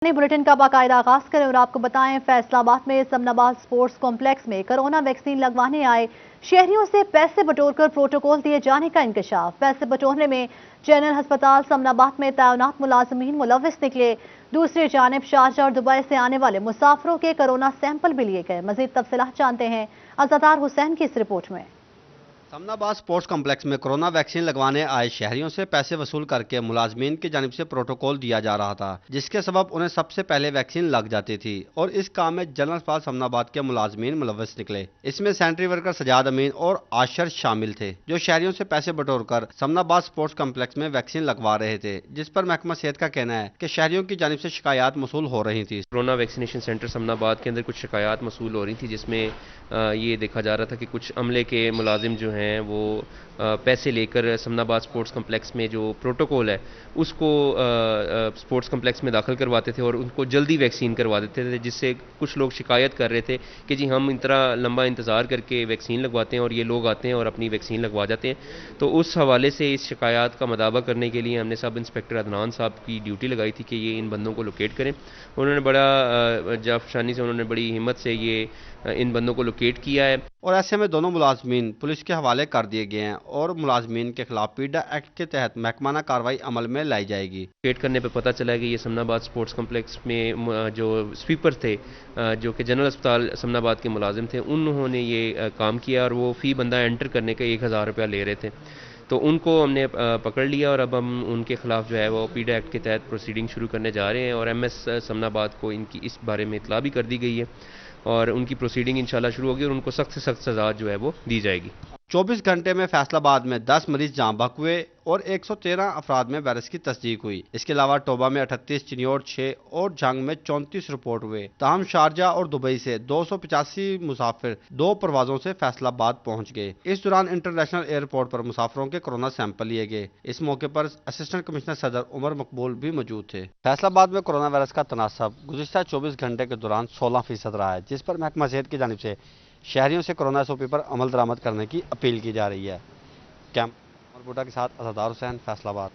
Bulletin का बाकायदा आगाज करें और आपको बताएं, फैसलाबाद में समनाबाद स्पोर्ट्स कॉम्प्लेक्स में कोरोना वैक्सीन लगवाने आए शहरियों से पैसे बटोरकर प्रोटोकॉल दिए जाने का इंकशाफ। पैसे बटोरने में जनरल अस्पताल समनाबाद में तैनात मुलाजमीन मुलविस निकले। दूसरी जानिब शारजाह और दुबई से आने वाले मुसाफिरों के कोरोना सैंपल भी लिए गए। मजीद तफसीलात जानते हैं अज़ादार हुसैन की इस रिपोर्ट में। समनाबाद स्पोर्ट्स कॉम्प्लेक्स में कोरोना वैक्सीन लगवाने आए शहरियों से पैसे वसूल करके मुलाजमीन की जानिब से प्रोटोकॉल दिया जा रहा था, जिसके सबब उन्हें सबसे पहले वैक्सीन लग जाती थी और इस काम में जनरल अस्पताल समनाबाद के मुलाजमीन मुलविस निकले। इसमें सैनिटरी वर्कर सजाद अमीन और आशर शामिल थे, जो शहरियों से पैसे बटोर कर समनाबाद स्पोर्ट्स कॉम्प्लेक्स में वैक्सीन लगवा रहे थे, जिस पर महकमा सेहत का कहना है कि शहरियों की जानिब से शिकायत मसूल हो रही थी। कोरोना वैक्सीनेशन सेंटर समनाबाद के अंदर कुछ शिकायत मसूल हो रही थी, जिसमें ये देखा जा रहा था कि कुछ अमले के मुलाजिम जो हैं वो पैसे लेकर समनाबाद स्पोर्ट्स कम्प्लेक्स में जो प्रोटोकॉल है उसको स्पोर्ट्स कम्प्लेक्स में दाखिल करवाते थे और उनको जल्दी वैक्सीन करवा देते थे, जिससे कुछ लोग शिकायत कर रहे थे कि जी हम इतना लंबा इंतज़ार करके वैक्सीन लगवाते हैं और ये लोग आते हैं और अपनी वैक्सीन लगवा जाते हैं। तो उस हवाले से इस शिकायत का मदाबा करने के लिए हमने सब इंस्पेक्टर अदनान साहब की ड्यूटी लगाई थी कि ये इन बंदों को लोकेट करें। उन्होंने बड़ा जाफशानी से, उन्होंने बड़ी हिम्मत से ये इन बंदों को लोकेट किया है और ऐसे में दोनों मुलाजमीन पुलिस के हवाले कर दिए गए हैं और मुलाजमीन के खिलाफ पीडा एक्ट के तहत महकमाना कार्रवाई अमल में लाई जाएगी। लोकेट करने पे पता चला है कि ये समनाबाद स्पोर्ट्स कम्प्लेक्स में जो स्वीपर थे, जो कि जनरल अस्पताल समनाबाद के मुलाजिम थे, उन्होंने ये काम किया और वो फी बंदा एंटर करने का 1000 रुपया ले रहे थे। तो उनको हमने पकड़ लिया और अब हम उनके खिलाफ जो है वो पीडा एक्ट के तहत प्रोसीडिंग शुरू करने जा रहे हैं और MS समनाबाद को इनकी इस बारे में इतला भी कर दी गई है और उनकी प्रोसीडिंग इंशाल्लाह शुरू होगी और उनको सख्त से सख्त सजा जो है वो दी जाएगी। 24 घंटे में फैसलाबाद में 10 मरीज जाँ बहक हुए और 113 अफराद में वायरस की तस्दीक हुई। इसके अलावा टोबा में 38, चिन्योट 6 और जंग में 34 रिपोर्ट हुए। ताहम शारजाह और दुबई से 285 मुसाफिर 2 परवाजों से फैसलाबाद पहुंच गए। इस दौरान इंटरनेशनल एयरपोर्ट पर मुसाफिरों के कोरोना सैंपल लिए गए। इस मौके पर असिस्टेंट कमिश्नर सदर उमर मकबूल भी मौजूद थे। फैसलाबाद में कोरोना वायरस का तनासब गुज़िश्ता 24 घंटे के दौरान 16% रहा है, जिस पर महकमा सेहत की जानिब से शहरियों से कोरोना SOP पर अमल दरामद करने की अपील की जा रही है। कैमरा के साथ अज़ादार हुसैन, फैसलाबाद।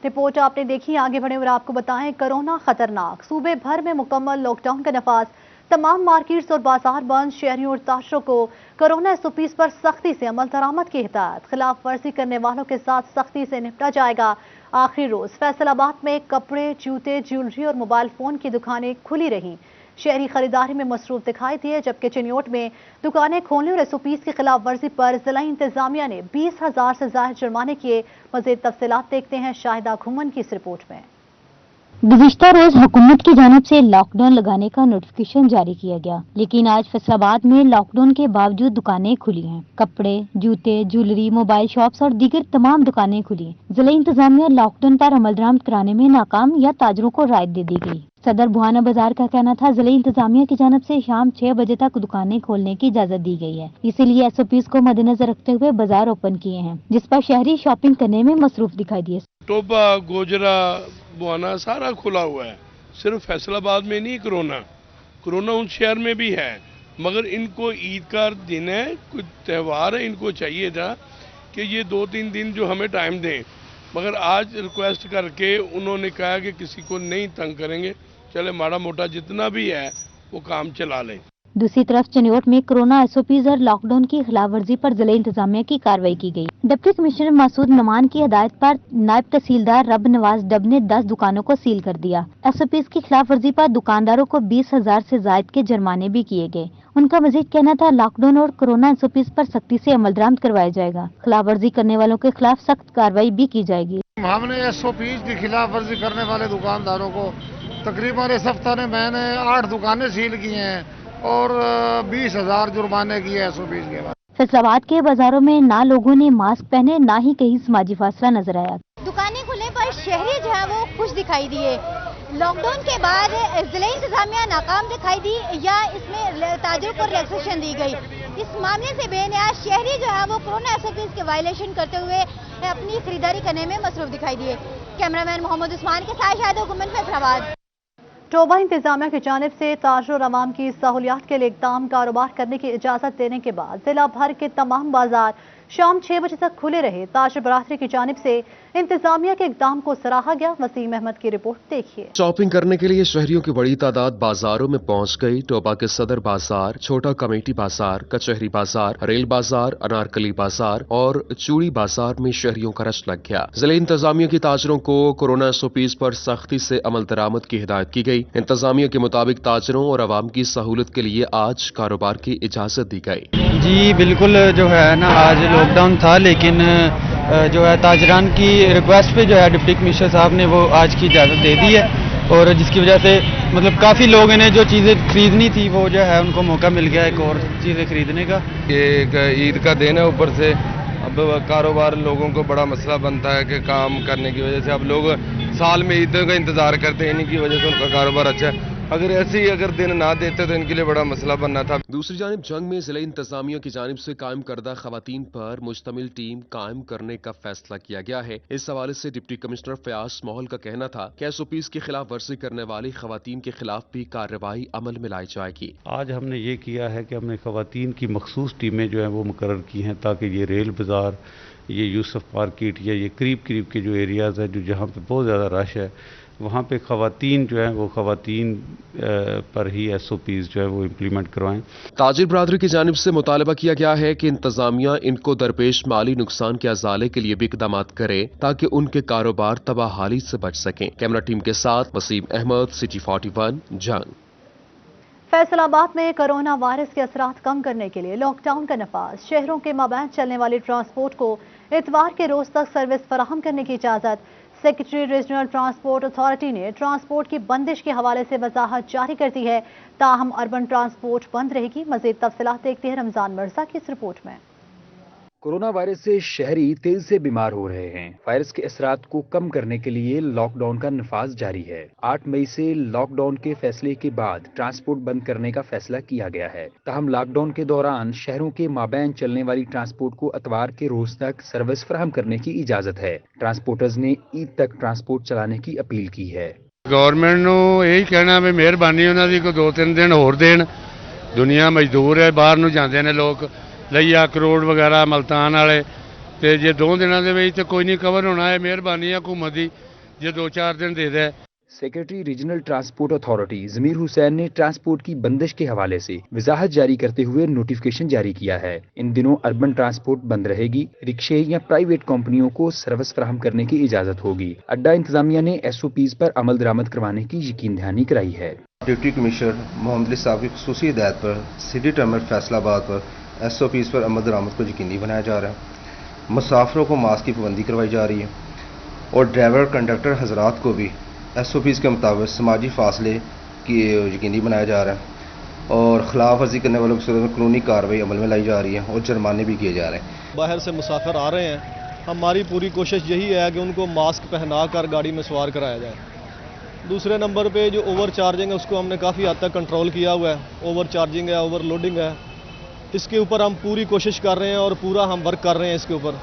रिपोर्ट आपने देखी, आगे बढ़े और आपको बताएं, कोरोना खतरनाक, सूबे भर में मुकम्मल लॉकडाउन का नफाज, तमाम मार्केट्स और बाजार बंद। शहरियों और ताशरों को कोरोना SOPs पर सख्ती से अमल दरामद की हिदायत। खिलाफ वर्जी करने वालों के साथ सख्ती से निपटा जाएगा। आखिरी रोज फैसलाबाद में कपड़े, जूते, ज्वेलरी और मोबाइल फोन की दुकानें खुली रहीं। शहरी खरीदारी में मसरूफ दिखाई दिए, जबकि चिन्योट में दुकानें खोलने और SOPs की खिलाफ वर्जी पर जिला इंतजामिया ने 20,000 से ज्यादा जुर्माने किए। मजीद तफसीलात देखते हैं शाहिदा घुमन की इस रिपोर्ट में। गुज़िश्ता रोज हुकूमत की जानिब से लॉकडाउन लगाने का नोटिफिकेशन जारी किया गया, लेकिन आज फैसलाबाद में लॉकडाउन के बावजूद दुकानें खुली हैं। कपड़े, जूते, ज्वेलरी, मोबाइल शॉप्स और दीगर तमाम दुकानें खुली। जिला इंतजामिया लॉकडाउन पर अमल दरामद कराने में नाकाम या ताजरों को राहत दे दी गई। सदर बुहाना बाजार का कहना था, जिला इंतजामिया की जानिब से शाम 6 बजे तक दुकानें खोलने की इजाजत दी गई है, इसीलिए SOPs को मद्देनजर रखते हुए बाजार ओपन किए हैं, जिस पर शहरी शॉपिंग करने में मसरूफ दिखाई दिए। टोबा, गोजरा, बुहाना सारा खुला हुआ है। सिर्फ फैसलाबाद में नहीं कोरोना उन शहर में भी है, मगर इनको ईद का दिन है, कुछ त्यौहार है, इनको चाहिए था कि ये 2-3 दिन जो हमें टाइम दें, मगर आज रिक्वेस्ट करके उन्होंने कहा कि किसी को नहीं तंग करेंगे, चले माड़ा मोटा जितना भी है वो काम चला लें। दूसरी तरफ चिन्योट में कोरोना SOPs और लॉकडाउन की खिलाफ वर्जी पर जिला इंतजामिया की कार्रवाई की गई। डिप्टी कमिश्नर मासूद नमान की हिदायत पर नायब तहसीलदार रब नवाज डब ने 10 दुकानों को सील कर दिया। SOPs की खिलाफ वर्जी पर दुकानदारों को 20,000 से जायद के जुर्माने भी किए गए। उनका मजीद कहना था, लॉकडाउन और कोरोना SOPs पर सख्ती से अमल दरामद करवाया जाएगा। खिलाफ वर्जी करने वालों के खिलाफ सख्त कार्रवाई भी की जाएगी। हमने SOPs की खिलाफ वर्जी करने वाले दुकानदारों को तकरीबन इस हफ्ते में मैंने 8 दुकानें सील की हैं और 20,000 जुर्माने किए SOPs के बाद। फैसलाबाद के बाजारों में ना लोगों ने मास्क पहने, ना ही कहीं समाजी फासला नजर आया। दुकानें खुलने पर शहरी जो है वो खुश दिखाई दिए। लॉकडाउन के बाद जिला इंतजामिया नाकाम दिखाई दी या इसमें ताजरों को रिलैक्सेशन दी गई। इस मामले से बेनियाज शहरी जो है वो कोरोना SOPs के वायलेशन करते हुए अपनी खरीदारी करने में मसरूफ दिखाई दिए। कैमरामैन मोहम्मद उस्मान के साथ शाहिदा घुमन, फैसलाबाद। टोबा इंतजामिया की जानिब से ताजरों और अवाम की सहूलियात के लिए इकदाम कारोबार करने की इजाजत देने के बाद जिला भर के तमाम बाजार शाम 6 बजे तक खुले रहे। ताजर बरादरी की जानिब से इंतजामिया के इकदाम को सराहा गया। वसीम अहमद की रिपोर्ट देखिए। शॉपिंग करने के लिए शहरियों की बड़ी तादाद बाजारों में पहुंच गई। टोबा के सदर बाजार, छोटा कमेटी बाजार, कचहरी बाजार, रेल बाजार, अनारकली बाजार और चूड़ी बाजार में शहरियों का रश लग गया। जिले इंतजामिया की ताजरों को कोरोना SOPs पर सख्ती से अमल दरामद की हिदायत की गई। इंतजामिया के मुताबिक ताजरों और आवाम की सहूलत के लिए आज कारोबार की इजाजत दी गई। जी बिल्कुल, जो है ना आज लॉकडाउन था, लेकिन जो है ताजरान की रिक्वेस्ट पे जो है डिप्टी कमिश्नर साहब ने वो आज की इजाज़त दे दी है, और जिसकी वजह से मतलब काफ़ी लोग इन्हें जो चीज़ें खरीदनी थी वो जो है उनको मौका मिल गया एक और चीज़ें खरीदने का। ये ईद का दिन है, ऊपर से अब कारोबार लोगों को बड़ा मसला बनता है कि काम करने की वजह से अब लोग साल में ईद का इंतज़ार करते हैं, इन्हीं की वजह से उनका कारोबार अच्छा है। अगर दिन ना देते तो इनके लिए बड़ा मसला बनना था। दूसरी जानिब जंग में जिले इंतजामिया की जानिब से कायम करदा खवातीन पर मुश्तमिल टीम कायम करने का फैसला किया गया है। इस हवाले से डिप्टी कमिश्नर फयाज मोहल का कहना था कि SOPs की खिलाफ वर्जी करने वाली खवातीन के खिलाफ भी कार्रवाई अमल में लाई जाएगी। आज हमने ये किया है कि हमने खवातीन की मखसूस टीमें जो है वो मुकर्रर की हैं, ताकि ये रेल बाज़ार, ये यूसुफ मार्केट या ये करीब के जो एरियाज़ है जो जहाँ पे बहुत ज़्यादा रश है, वहाँ पे खवातीन जो है वो खवातीन पर ही SOPs जो है वो इम्प्लीमेंट करवाएं। ताजिर बरादरी की जानिब से मुतालबा किया गया है कि इंतजामिया इनको दरपेश माली नुकसान के अजाले के लिए भी इक़दाम करे ताकि उनके कारोबार तबाहाली से बच सकें। कैमरा टीम के साथ वसीम अहमद, सिटी 41 जंग। फैसलाबाद में कोरोना वायरस के असरात कम करने के लिए लॉकडाउन का नफाज। शहरों के माबैन चलने वाली ट्रांसपोर्ट को इतवार के रोज तक सर्विस फराहम करने की इजाजत। सेक्रेटरी रीजनल ट्रांसपोर्ट अथॉरिटी ने ट्रांसपोर्ट की बंदिश के हवाले से वजाहत जारी कर दी है। ताहम अर्बन ट्रांसपोर्ट बंद रहेगी। मजीद तफसीलात देखते हैं रमजान मिर्जा की इस रिपोर्ट में। कोरोना वायरस से शहरी तेजी से बीमार हो रहे हैं। वायरस के असरात को कम करने के लिए लॉकडाउन का नफाज जारी है। 8 मई से लॉकडाउन के फैसले के बाद ट्रांसपोर्ट बंद करने का फैसला किया गया है। ताहम लॉकडाउन के दौरान शहरों के माबैन चलने वाली ट्रांसपोर्ट को इतवार के रोज तक सर्विस फराहम करने की इजाजत है। ट्रांसपोर्टर्स ने ईद तक ट्रांसपोर्ट चलाने की अपील की है। गवर्नमेंट को यही कहना भी मेहरबानी उन्होंने को 2-3 दिन होर देन। दुनिया मजदूर है, बाहर ਨੂੰ ਜਾਂਦੇ ਨੇ ਲੋਕ लईया करोड़ वगैरह मल्तान वाले, तो जे 2 दिनों के कोई नहीं कवर होना है। मेहरबानी है हुकूमत की जे 2-4 दिन दे दे। सेक्रेटरी रीजनल ट्रांसपोर्ट अथॉरिटी ज़मीर हुसैन ने ट्रांसपोर्ट की बंदिश के हवाले से वजाहत जारी करते हुए नोटिफिकेशन जारी किया है। इन दिनों अर्बन ट्रांसपोर्ट बंद रहेगी। रिक्शे या प्राइवेट कंपनियों को सर्विस फराहम करने की इजाजत होगी। अड्डा इंतजामिया ने SOPs पर अमल दरामद करवाने की यकीन दहानी कराई है। डिप्टी कमिश्नर मोहम्मद अली साहब की खुसूसी हिदायत पर सिटी टर्मिनल फैसलाबाद पर SOPs पर अमल दरामद को यकीनी बनाया जा रहा है। मुसाफिरों को मास्क की पाबंदी करवाई जा रही है और ड्राइवर कंडक्टर हजरात को भी SOPs के मुताबिक समाजी फासले की यकीनी बनाया जा रहा है और खिलाफ वर्जी करने वालों की सूरत में कानूनी कार्रवाई अमल में लाई जा रही है और जुर्माने भी किए जा रहे हैं। बाहर से मुसाफिर आ रहे हैं, हमारी पूरी कोशिश यही है कि उनको मास्क पहना कर गाड़ी में सवार कराया जाए। दूसरे नंबर पे जो ओवर चार्जिंग है उसको हमने काफ़ी हद तक कंट्रोल किया हुआ है। ओवर चार्जिंग है, ओवरलोडिंग है, इसके ऊपर हम पूरी कोशिश कर रहे हैं और पूरा हम वर्क कर रहे हैं इसके ऊपर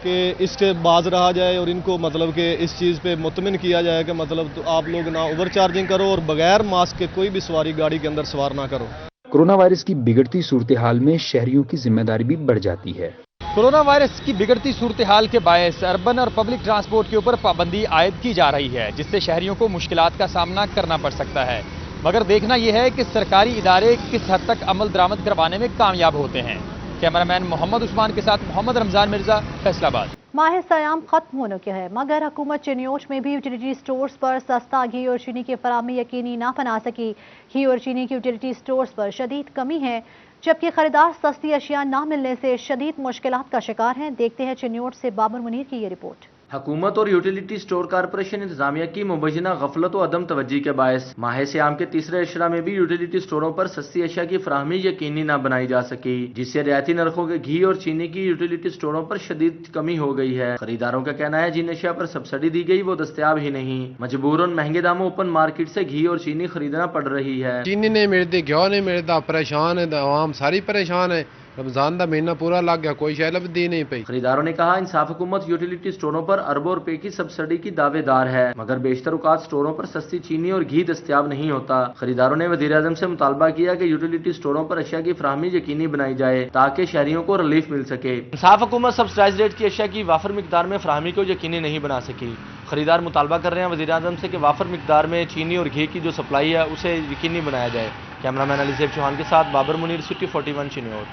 कि इससे बाज रहा जाए और इनको मतलब कि इस चीज़ पे मुतमिन किया जाए कि मतलब तो आप लोग ना ओवर चार्जिंग करो और बगैर मास्क के कोई भी सवारी गाड़ी के अंदर सवार ना करो। कोरोना वायरस की बिगड़ती सूरत हाल में शहरियों की जिम्मेदारी भी बढ़ जाती है। कोरोना वायरस की बिगड़ती सूरत हाल के बायस अर्बन और पब्लिक ट्रांसपोर्ट के ऊपर पाबंदी आयद की जा रही है, जिससे शहरियों को मुश्किलात का सामना करना पड़ सकता है। मगर देखना यह है कि सरकारी इदारे किस हद तक अमल दरामद करवाने में कामयाब होते हैं। कैमरामैन मोहम्मद उस्मान के साथ मोहम्मद रमजान मिर्जा, फैसलाबाद। माह सयाम खत्म होने के है, मगर हुकूमत चिन्योट में भी यूटिलिटी स्टोर्स पर सस्ता घी और चीनी की फराहमी यकीनी ना बना सकी। घी और चीनी की यूटिलिटी स्टोर्स पर शदीद कमी है, जबकि खरीदार सस्ती अशिया ना मिलने से शदीद मुश्किलात का शिकार हैं। देखते हैं चिन्योट से बाबर मुनीर की ये रिपोर्ट। हुकूमत और यूटिलिटी स्टोर कारपोरेशन इंतजामिया की मुबैना गफलत व अदम तवज्जी के बायस माह सियाम के तीसरे अशरा में भी यूटिलिटी स्टोरों पर सस्ती अशिया की फराहमी यकीनी न बनाई जा सकी, जिससे रियायती नरखों के घी और चीनी की यूटिलिटी स्टोरों पर शदीद कमी हो गई है। खरीदारों का कहना है जिन अशिया पर सब्सिडी दी गई वो दस्तयाब ही नहीं, मजबूरन महंगे दामों ओपन मार्केट से घी और चीनी खरीदना पड़ रही है। चीनी नहीं मिलती, घ्यो नहीं मिलता, परेशान है आवाम सारी परेशान है। रमजान का महीना पूरा लग गया, कोई शै लभदी नहीं पई। खरीदारों ने कहा इंसाफ हुकूमत यूटिलिटी स्टोरों पर अरबों रुपए की सब्सिडी की दावेदार है, मगर बेशतर औकात स्टोरों पर सस्ती चीनी और घी दस्तयाब नहीं होता। खरीदारों ने वज़ीर आज़म से मुतालबा किया कि यूटिलिटी स्टोरों पर अशिया की फराहमी यकीनी बनाई जाए ताकि शहरियों को रिलीफ मिल सके। इंसाफ हुकूमत सब्सिडाइज रेट की अशिया की वाफर मिकदार में फराहमी को यकीनी नहीं बना सकी। खरीदार मुतालबा कर रहे हैं वज़ीर आज़म से कि वाफर मिकदार में चीनी और घी की जो सप्लाई है उसे यकीनी बनाया जाए। कैमरामैन अलीसेब चौहान के साथ बाबर मुनीर, सिटी 41 चिन्योर।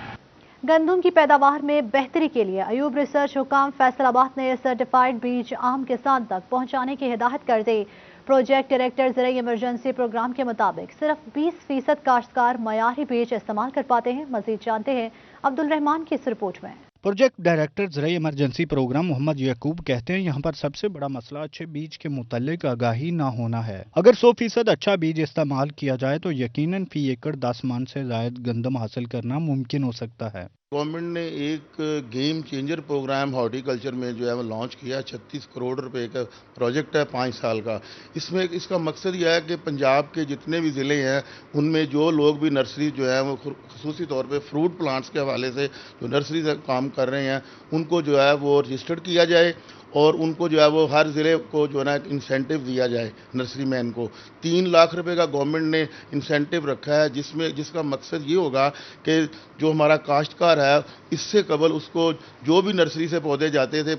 गंदम की पैदावार में बेहतरी के लिए अयूब रिसर्च हुकाम फैसलाबाद ने सर्टिफाइड बीज आम किसान तक पहुंचाने की हिदायत कर दी। प्रोजेक्ट डायरेक्टर ज़राई इमरजेंसी प्रोग्राम के मुताबिक सिर्फ 20% काश्तकार मयारी बीज इस्तेमाल कर पाते हैं। मजीद जानते हैं अब्दुल रहमान की इस रिपोर्ट में। प्रोजेक्ट डायरेक्टर ज़राई इमरजेंसी प्रोग्राम मोहम्मद याकूब कहते हैं यहाँ पर सबसे बड़ा मसला अच्छे बीज के मुतल्लिक आगाही ना होना है। अगर 100% अच्छा बीज इस्तेमाल किया जाए तो यकीनन फी एकड़ 10 मन से ज़ायद गंदम हासिल करना मुमकिन हो सकता है। गवर्नमेंट ने एक गेम चेंजर प्रोग्राम हॉर्टिकल्चर में जो है वो लॉन्च किया। 36 करोड़ रुपए का प्रोजेक्ट है 5 साल का। इसमें इसका मकसद यह है कि पंजाब के जितने भी ज़िले हैं उनमें जो लोग भी नर्सरी जो है वो खुसूसी तौर पे फ्रूट प्लांट्स के हवाले से जो नर्सरी से काम कर रहे हैं उनको जो है वो रजिस्टर्ड किया जाए और उनको जो है वो हर ज़िले को जो है ना इंसेंटिव दिया जाए। नर्सरी मैन को 3 लाख रुपए का गवर्नमेंट ने इंसेंटिव रखा है जिसका मकसद ये होगा कि जो हमारा काश्तकार है इससे कबल उसको जो भी नर्सरी से पौधे जाते थे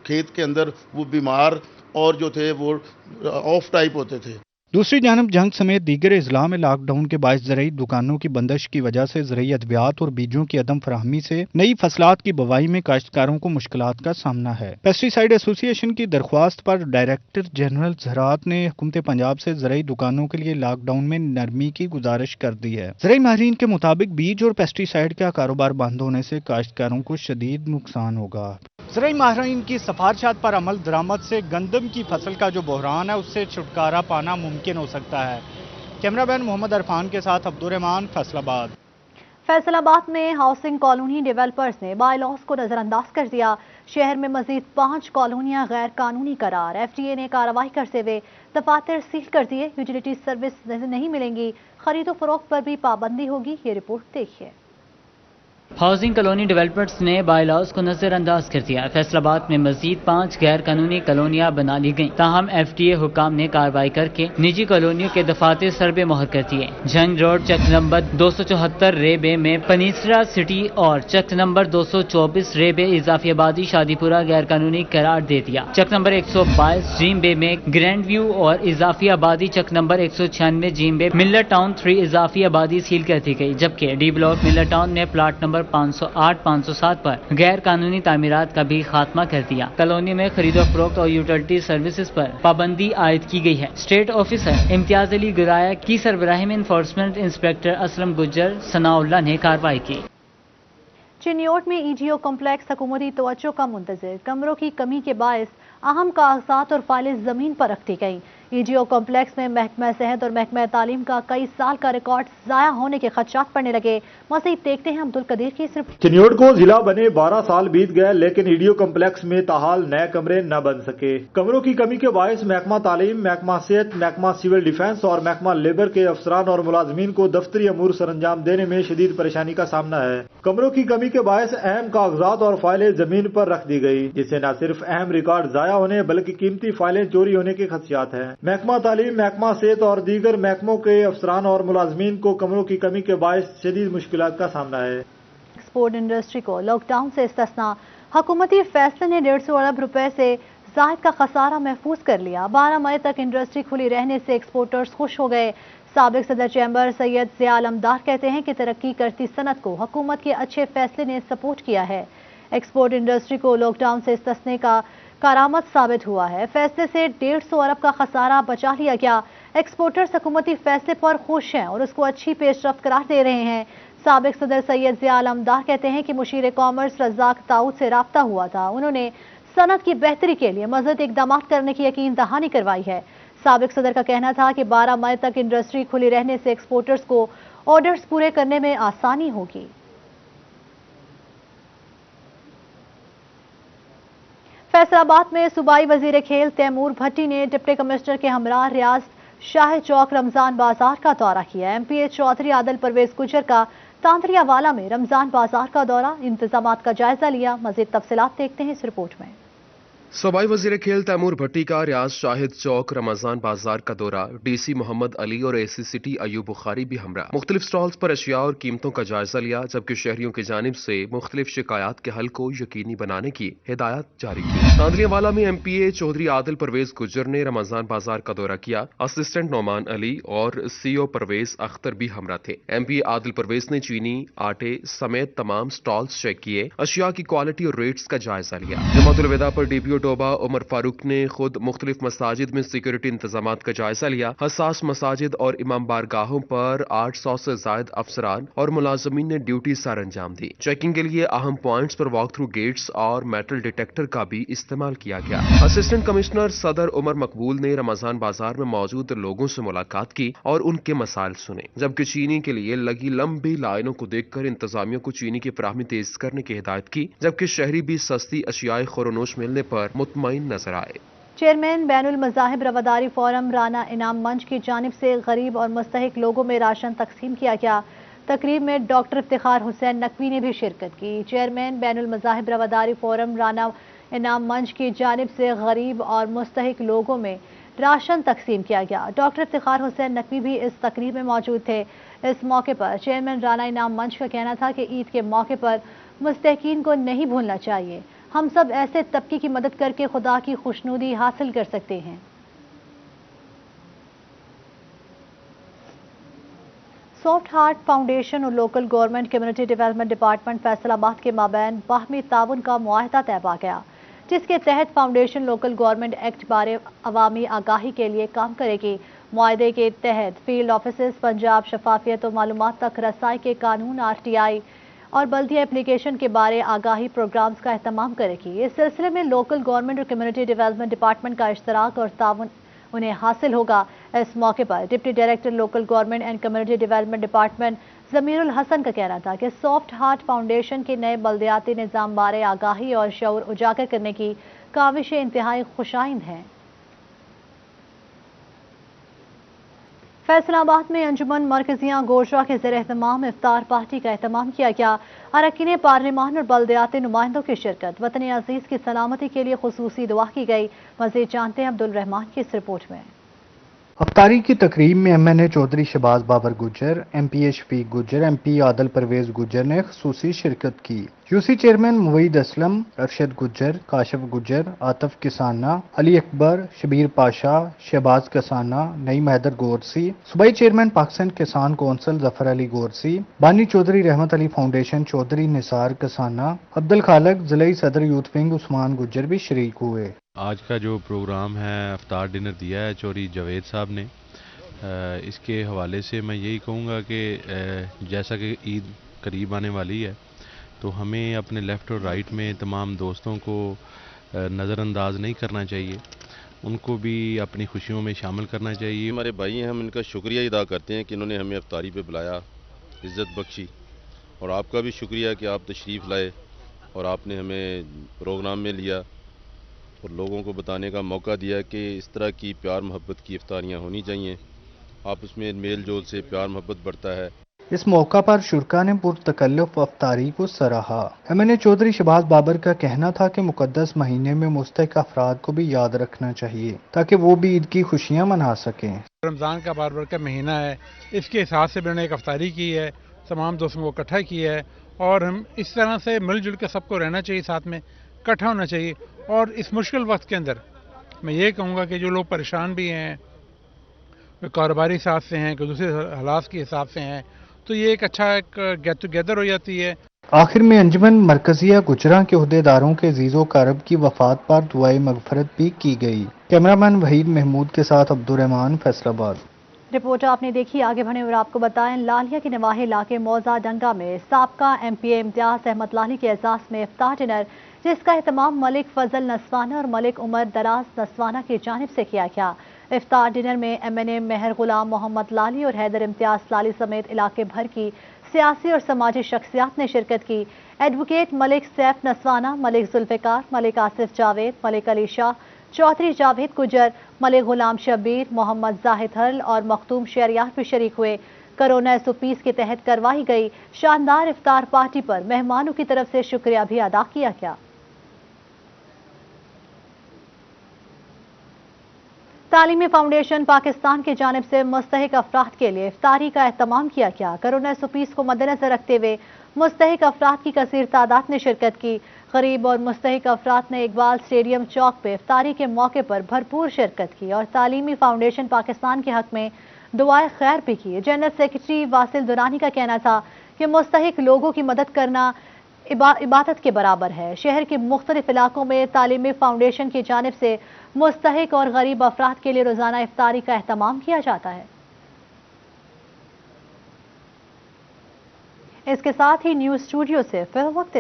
खेत के अंदर वो बीमार और जो थे वो ऑफ टाइप होते थे। दूसरी जानब जंग समेत दीगर अजला में लॉकडाउन के बायस ज़राई दुकानों की बंदिश की वजह से ज़राई अद्वियात और बीजों की अदम फराहमी से नई फसलात की बुवाई में काश्तकारों को मुश्किलात का सामना है। पेस्टिसाइड एसोसिएशन की दरख्वास्त पर डायरेक्टर जनरल ज़राअत ने हुकूमत पंजाब से ज़राई दुकानों के लिए लॉकडाउन में नरमी की गुजारिश कर दी है। ज़राई माहिरीन के मुताबिक बीज और पेस्टिसाइड का कारोबार बंद होने से काश्तकारों को शदीद नुकसान होगा। ज़राई माहिरीन की सिफारिशात पर अमल दरामद से गंदम की फसल का जो बहरान है उससे छुटकारा पाना मुमकिन हो सकता है। कैमरामैन मोहम्मद अरफान के साथ अब्दुल रहमान, फैसलाबाद। फैसलाबाद में हाउसिंग कॉलोनी डेवलपर्स ने बायलॉज को नजरअंदाज कर दिया। शहर में मजीद 5 कॉलोनियां गैर कानूनी करार। FTA ने कार्रवाई करते हुए दफातर सील कर दिए। यूटिलिटी सर्विस नहीं मिलेंगी, खरीदो फरोख्त पर भी पाबंदी होगी। ये रिपोर्ट देखिए। हाउसिंग कॉलोनी डेवलपर्स ने बायलॉज को नजरअंदाज कर दिया। फैसलाबाद में मजीद 5 गैर कानूनी कॉलोनियां बना ली गईं। ताहम FTA हुकाम ने कार्रवाई करके निजी कॉलोनियों के दफातर सर पे मोहर कर दिए। जंग रोड चक नंबर 274 रेबे में पनीसरा सिटी और चक नंबर 224 रेबे इजाफी आबादी शादीपुरा गैर कानूनी करार दे दिया। चक नंबर 122 जीम बे में ग्रैंड व्यू और इजाफी आबादी चक नंबर 196 जीम बे मिलर टाउन 3 इजाफी आबादी सील कर दी गई। जबकि डी ब्लॉक मिलर टाउन में प्लाट नंबर 508-507 पर गैर कानूनी तामीरात का भी खात्मा कर दिया। कॉलोनी में खरीदो फरोख्त और यूटिलिटी सर्विसेज पर पाबंदी आयद की गई है। स्टेट ऑफिसर इम्तियाज अली गुराया की सरबराही में इन्फोर्समेंट इंस्पेक्टर असलम गुज्जर सनाउल्लाह ने कार्रवाई की। चिन्योट में EGO कॉम्प्लेक्स हुकूमती तवज्जो का मुंतज़िर। कमरों की कमी के बायस अहम कागजात और फाइलें जमीन पर रख दी गई। EGO कॉम्प्लेक्स में महकमा सेहत और महकमा तालीम का कई साल का रिकॉर्ड जाया होने के खदशात पड़ने लगे। मज़ीद देखते हैं अब्दुल कदीर की सिर्फ। चिन्योट को जिला बने 12 साल बीत गए लेकिन EGO कॉम्प्लेक्स में ताहाल नए कमरे न बन सके। कमरों की कमी के बायस महकमा तालीम, महकमा सेहत, महकमा सिविल डिफेंस और महकमा लेबर के अफसरान और मुलाजमीन को दफ्तरी अमूर सरंजाम देने में शदीद परेशानी का सामना है। कमरों की कमी के बायस अहम कागजात और फाइलें जमीन पर रख दी गई, जिससे न सिर्फ अहम रिकॉर्ड जाया होने बल्कि कीमती फाइलें चोरी होने के खदशात हैं। महकमा तालीम, महकमा सेहत और दीगर महकमों के अफसरान और मुलाजमीन को कमरों की कमी के बायस शदीद मुश्किलात का सामना है। एक्सपोर्ट इंडस्ट्री को लॉकडाउन से इस्तिस्ना। हुकूमती फैसले ने 150 अरब रुपए से जायद का खसारा महफूज कर लिया। 12 मई तक इंडस्ट्री खुली रहने से एक्सपोर्टर्स खुश हो गए। साबिक सदर चैम्बर सैयद ज़िया आलमदार कहते हैं कि तरक्की करती सनत को हुकूमत के अच्छे फैसले ने सपोर्ट किया है। एक्सपोर्ट इंडस्ट्री को लॉकडाउन से इस्तिस्ना का करामत साबित हुआ है। फैसले से 150 अरब का खसारा बचा लिया गया। एक्सपोर्टर्स हुकूमती फैसले पर खुश हैं और उसको अच्छी पेशरफ्त करार दे रहे हैं। साबिक सदर सैयद ज़िया आलमदार कहते हैं कि मुशीर कॉमर्स रज़ाक ताऊद से राब्ता हुआ था। उन्होंने सनत की बेहतरी के लिए मज़ीद इक़दाम करने की यकीन दहानी करवाई है। साबिक सदर का कहना था कि 12 मई तक इंडस्ट्री खुली रहने से एक्सपोर्टर्स को ऑर्डर्स पूरे करने में आसानी होगी। फैसलाबाद में सूबाई वजीर खेल तैमूर भट्टी ने डिप्टी कमिश्नर के हमरा रियाज शाह चौक रमजान बाजार का दौरा किया। MPA चौधरी आदिल परवेज गुजर का तांदरिया वाला में रमजान बाजार का दौरा, इंतजामात का जायजा लिया। मजीद तफसीलात देखते हैं इस रिपोर्ट में। सूबाई वजीर खेल तैमूर भट्टी का रियाज शाहिद चौक रमजान बाजार का दौरा, DC मोहम्मद अली और AC सिटी अयूब बुखारी भी हमरा मुख्तलिफ स्टॉल्स पर अशिया और कीमतों का जायजा लिया, जबकि शहरियों की जानिब से मुख्तलिफ शिकायत के हल को यकीनी बनाने की हिदायत जारी की। तांदरिया वाला में MPA चौधरी आदिल परवेज गुज्जर ने रमजान बाजार का दौरा किया। असिस्टेंट नौमान अली और CO परवेज अख्तर भी हमरा थे। MPA आदिल परवेज ने चीनी, आटे समेत तमाम स्टॉल्स चेक किए, अशिया की क्वालिटी और रेट्स का जायजा लिया। जमातुल विदा पर DPO टोबा उमर फारूक ने खुद मुख्तलिफ मसाजिद में सिक्योरिटी इंतजामात का जायजा लिया। हसास मसाजिद और इमाम बारगाहों पर 800 से ज्यादा अफसरान और मुलाजमीन ने ड्यूटी सर अंजाम दी। चेकिंग के लिए अहम पॉइंट्स पर वॉक थ्रू गेट्स और मेटल डिटेक्टर का भी इस्तेमाल किया गया। असिस्टेंट कमिश्नर सदर उमर मकबूल ने रमजान बाजार में मौजूद लोगों से मुलाकात की और उनके मसाइल सुने, जबकि चीनी के लिए लगी लंबी लाइनों को देखकर इंतजामियों को चीनी की फराहमी तेज करने की हिदायत की, जबकि शहरी भी सस्ती अशियाए खुरनोश मिलने पर मुतमईन नजर आए। चेयरमैन बैनुल मज़ाहिब रवादारी फोरम राना इनाम मंच की जानिब से गरीब और मुस्तहिक लोगों में राशन तकसीम किया गया। तकरीब में डॉक्टर इफ्तिखार हुसैन नकवी ने भी शिरकत की। चेयरमैन बैनुल मज़ाहिब रवादारी फोरम राना इनाम मंच की जानिब से गरीब और मुस्तहिक लोगों में राशन तकसीम किया गया। डॉक्टर इफ्तिखार हुसैन नकवी भी इस तकरीब में मौजूद थे। इस मौके पर चेयरमैन राना इनाम मंच का कहना था कि ईद के मौके पर मुस्तहिकीन को नहीं भूलना चाहिए। हम सब ऐसे तबके की मदद करके खुदा की खुशनुदी हासिल कर सकते हैं। सॉफ्ट हार्ट फाउंडेशन और local government community development department Faisalabad के माबैन बाहमी ताउन का मुआहदा तय पा गया, जिसके तहत फाउंडेशन लोकल गवर्नमेंट एक्ट बारे अवामी आगाही के लिए काम करेगी। मुआहदे के तहत फील्ड ऑफिसर्स पंजाब शफाफियत और मालूमात तक रसाई के कानून RTI और बल्दिया एप्लीकेशन के बारे आगाही प्रोग्राम्स का एहतमाम करेगी। इस सिलसिले में लोकल गवर्नमेंट और कम्युनिटी डेवलपमेंट डिपार्टमेंट का इश्तराक और ताउन उन्हें हासिल होगा। इस मौके पर deputy director local government and community development department Zamirul Hasan का कहना था कि सॉफ्ट हार्ट फाउंडेशन के नए बल्दियाती निज़ाम बारे आगाही और शऊर उजागर करने की काविशें इंतहाई खुशाइंद हैं। फैसलाबाद में अंजुमन मरकजियां गोशा के ज़ेर एहतमाम इफ्तार पार्टी का एहतमाम किया गया। अरकान पार्लिमान और बल्दियाती नुमाइंदों की शिरकत, वतन अजीज की सलामती के लिए खुसूसी दुआ की गई। मज़ीद जानते हैं अब्दुल रहमान की इस रिपोर्ट में। अफ्तारी की तकरीब में MNA Chaudhary Shahbaz Babar Gujjar, MPA Shafiq Gujjar, MP Adil Parvez Gujjar ने खुसूसी शिरकत की। UC चेयरमैन मुवईद असलम, अरशद गुज्जर, काशिफ गुज्जर, आतफ किसाना, अली अकबर, शबीर पाशा, शहबाज कसाना, नईम हैदर गोरसी, सूबाई चेयरमैन पाकिस्तान किसान कौंसिल जफर अली गोरसी, बानी चौधरी रहमत अली फाउंडेशन चौधरी निसार कसाना, अब्दुल खालक, जिले सदर यूथ विंग उस्मान गुज्जर भी शरीक हुए। आज का जो प्रोग्राम है इफ्तार डिनर दिया है चौधरी जावेद साहब ने, इसके हवाले से मैं यही कहूँगा कि जैसा कि ईद करीब आने वाली है तो हमें अपने लेफ़्ट और राइट में तमाम दोस्तों को नज़रअंदाज नहीं करना चाहिए, उनको भी अपनी खुशियों में शामिल करना चाहिए। हमारे भाई हैं, हम इनका शुक्रिया अदा करते हैं कि इन्होंने हमें इफ्तारी पे बुलाया, इज़्ज़त बख्शी, और आपका भी शुक्रिया कि आप तशरीफ़ लाए और आपने हमें प्रोग्राम में लिया और लोगों को बताने का मौका दिया कि इस तरह की प्यार मोहब्बत की इफ्तारियाँ होनी चाहिए। आप उसमें मेल जोल से प्यार मोहब्बत बढ़ता है। इस मौका पर शुरका ने पुरतकल्लुफ़ अफ्तारी को सराहा। MNA चौधरी शहबाज बाबर का कहना था कि मुकद्दस महीने में मुस्तहिक अफराद को भी याद रखना चाहिए ताकि वो भी ईद की खुशियाँ मना सकें। रमज़ान का बार का महीना है, इसके हिसाब से मैंने एक अफ्तारी की है, तमाम दोस्तों को इकट्ठा किया है और हम इस तरह से मिलजुल के सबको रहना चाहिए, साथ में इकट्ठा होना चाहिए। और इस मुश्किल वक्त के अंदर मैं ये कहूँगा कि जो लोग परेशान भी हैं, कोई कारोबारी हिसाब से हैं, कोई दूसरे हालात के हिसाब से हैं, तो ये एक अच्छा एक गेट टुगेदर हो जाती है। आखिर में अंजुमन मरकजिया गुजरां के अहदेदारों के अजीज़ो कारब की वफात पर दुआए मगफरत भी की गई। कैमरामैन वहीद महमूद के साथ अब्दुल रहमान, फैसलाबाद। रिपोर्ट आपने देखी, आगे बढ़े और आपको बताएं। लालिया के नवाहे इलाके मौजा डंगा में साबका MPA इम्तियाज अहमद लाली के एजाज में इफ्तार डिनर, जिसका एहतमाम मलिक फजल नसवाना और मलिक उमर दराज नसवाना की जानिब से किया गया। इफ्तार डिनर में MNA मेहर गुलाम मोहम्मद लाली और हैदर इम्तियाज लाली समेत इलाके भर की सियासी और समाजी शख्सियात ने शिरकत की। एडवोकेट मलिक सैफ नसवाना, मलिक जुल्फ़िकार, मलिक आसिफ जावेद, मलिक अली शाह, चौधरी जावेद गुजर, मलिक गुलाम शबीर, मोहम्मद जाहिद हरल और मखतूम शहरियार भी शरीक हुए। कोरोना SOPs के तहत करवाई गई शानदार इफ्तार पार्टी पर मेहमानों की तरफ से शुक्रिया भी अदा किया गया। तालीमी फाउंडेशन पाकिस्तान की जानिब से मुस्तहिक अफराद के लिए इफ्तारी का एहतमाम किया गया। कोरोना SOPs को मद्देनजर रखते हुए मुस्तहिक अफराद की कसीर तादाद ने शिरकत की। गरीब और मुस्तहिक अफराद ने इकबाल स्टेडियम चौक पे इफ्तारी के मौके पर भरपूर शिरकत की और तालीमी फाउंडेशन पाकिस्तान के हक में दुआए खैर भी की। जनरल सेक्रेटरी वासिल दुरानी का कहना था कि मुस्तहिक लोगों की मदद करना इबादत के बराबर है। शहर के मुख्तलिफ इलाकों में तालीमी फाउंडेशन की जानिब से मुस्तहिक और गरीब अफराद के लिए रोजाना इफ्तारी का एहतमाम किया जाता है। इसके साथ ही न्यूज स्टूडियो से फिल वक्त